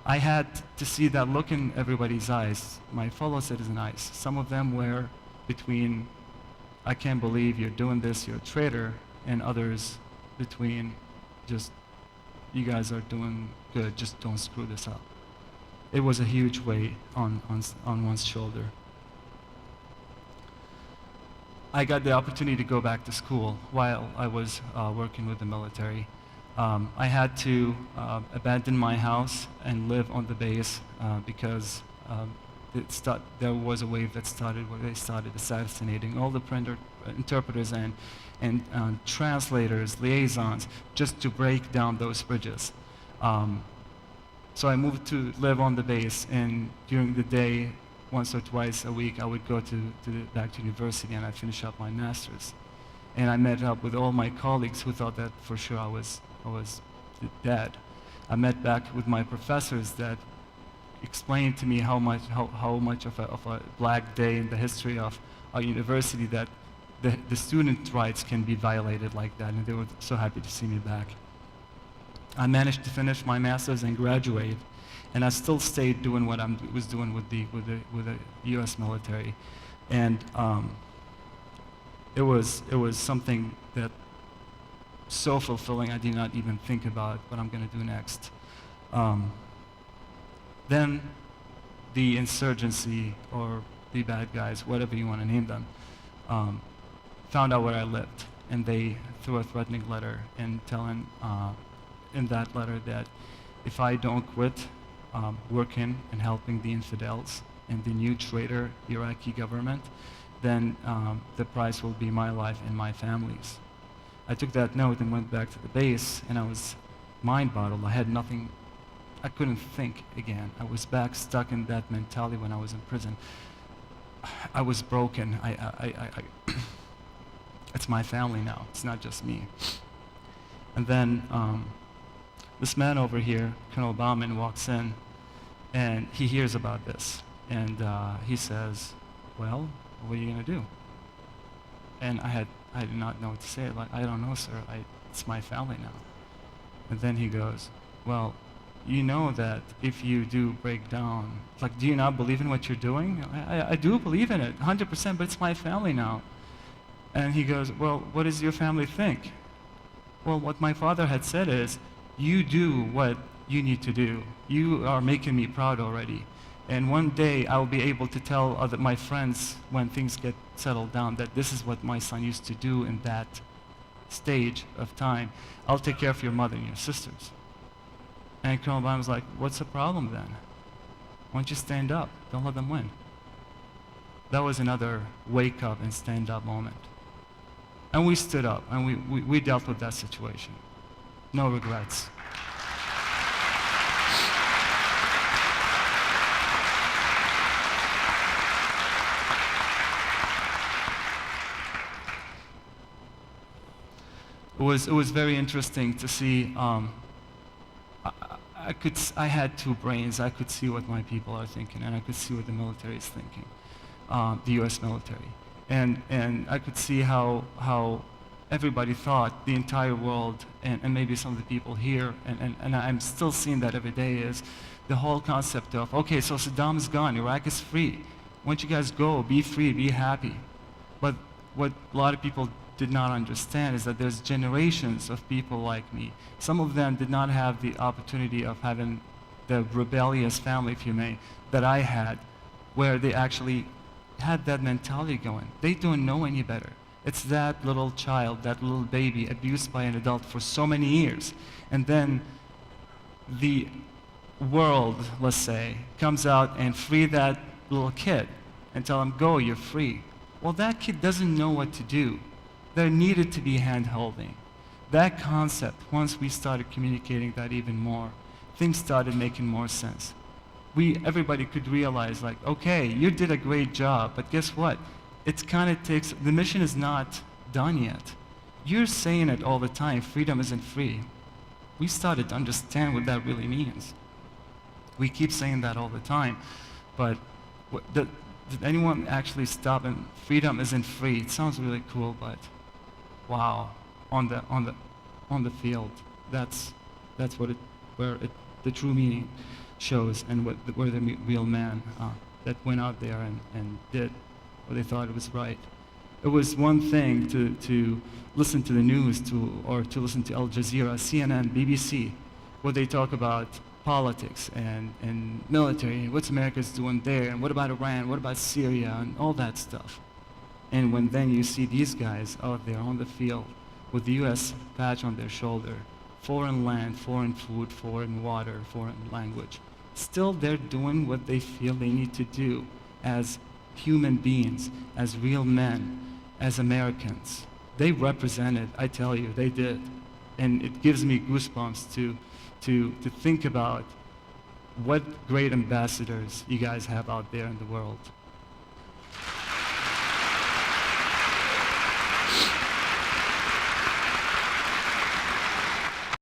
I had to see that look in everybody's eyes, my fellow citizen eyes. Some of them were between, I can't believe you're doing this, you're a traitor, and others between just, you guys are doing good, just don't screw this up. It was a huge weight on one's shoulder. I got the opportunity to go back to school while I was working with the military. I had to abandon my house and live on the base because there was a wave that started where they started assassinating all the interpreters and translators, liaisons, just to break down those bridges. So I moved to live on the base, and during the day, once or twice a week, I would go back to university and I'd finish up my master's. And I met up with all my colleagues who thought that for sure I was dead. I met back with my professors that explained to me how much of a black day in the history of our university that the student rights can be violated like that, and they were so happy to see me back. I managed to finish my master's and graduate, and I still stayed doing what I was doing with the U.S. military, and it was something that so fulfilling. I did not even think about what I'm going to do next. Then the insurgency, or the bad guys, whatever you want to name them, found out where I lived, and they threw a threatening letter and telling in that letter that if I don't quit working and helping the infidels and the new traitor Iraqi government, then the price will be my life and my family's. I took that note and went back to the base, and I was mind-boggled. I had nothing, I couldn't think again. I was back stuck in that mentality when I was in prison. I was broken. It's my family now, it's not just me. And then this man over here, Colonel Bauman, walks in, and he hears about this, and he says, well, what are you going to do? And I did not know what to say. Like, I don't know, sir. It's my family now. And then he goes, well, you know that if you do break down, like, do you not believe in what you're doing? I do believe in it, 100%, but it's my family now. And he goes, well, what does your family think? Well, what my father had said is, you do what you need to do. You are making me proud already. And one day I will be able to tell my friends when things get settled down that this is what my son used to do in that stage of time. I'll take care of your mother and your sisters. And Colonel Bauman was like, what's the problem then? Why don't you stand up? Don't let them win. That was another wake up and stand up moment. And we stood up and we dealt with that situation. No regrets. It was very interesting to see. I had two brains. I could see what my people are thinking, and I could see what the military is thinking, the U.S. military, and I could see how everybody thought, the entire world, and maybe some of the people here, and I'm still seeing that every day, is the whole concept of, okay, so Saddam is gone, Iraq is free. Why don't you guys go, be free, be happy? But what a lot of people did not understand is that there's generations of people like me. Some of them did not have the opportunity of having the rebellious family, if you may, that I had, where they actually had that mentality going. They don't know any better. It's that little child, that little baby, abused by an adult for so many years. And then the world, let's say, comes out and free that little kid and tell him, go, you're free. Well, that kid doesn't know what to do. There needed to be hand-holding. That concept, once we started communicating that even more, things started making more sense. Everybody could realize, like, okay, you did a great job, but guess what? It kind of takes, the mission is not done yet. You're saying it all the time, freedom isn't free. We started to understand what that really means. We keep saying that all the time, but did anyone actually stop and freedom isn't free? It sounds really cool, but wow, on the field, that's the true meaning. shows and were the real men that went out there and did what they thought was right. It was one thing to listen to the news or to listen to Al Jazeera, CNN, BBC, where they talk about politics and military, what's America's doing there, and what about Iran, what about Syria, and all that stuff. And when then you see these guys out there on the field with the US patch on their shoulder, foreign land, foreign food, foreign water, foreign language, still they're doing what they feel they need to do as human beings, as real men, as Americans. They represented, I tell you, they did. And it gives me goosebumps to think about what great ambassadors you guys have out there in the world.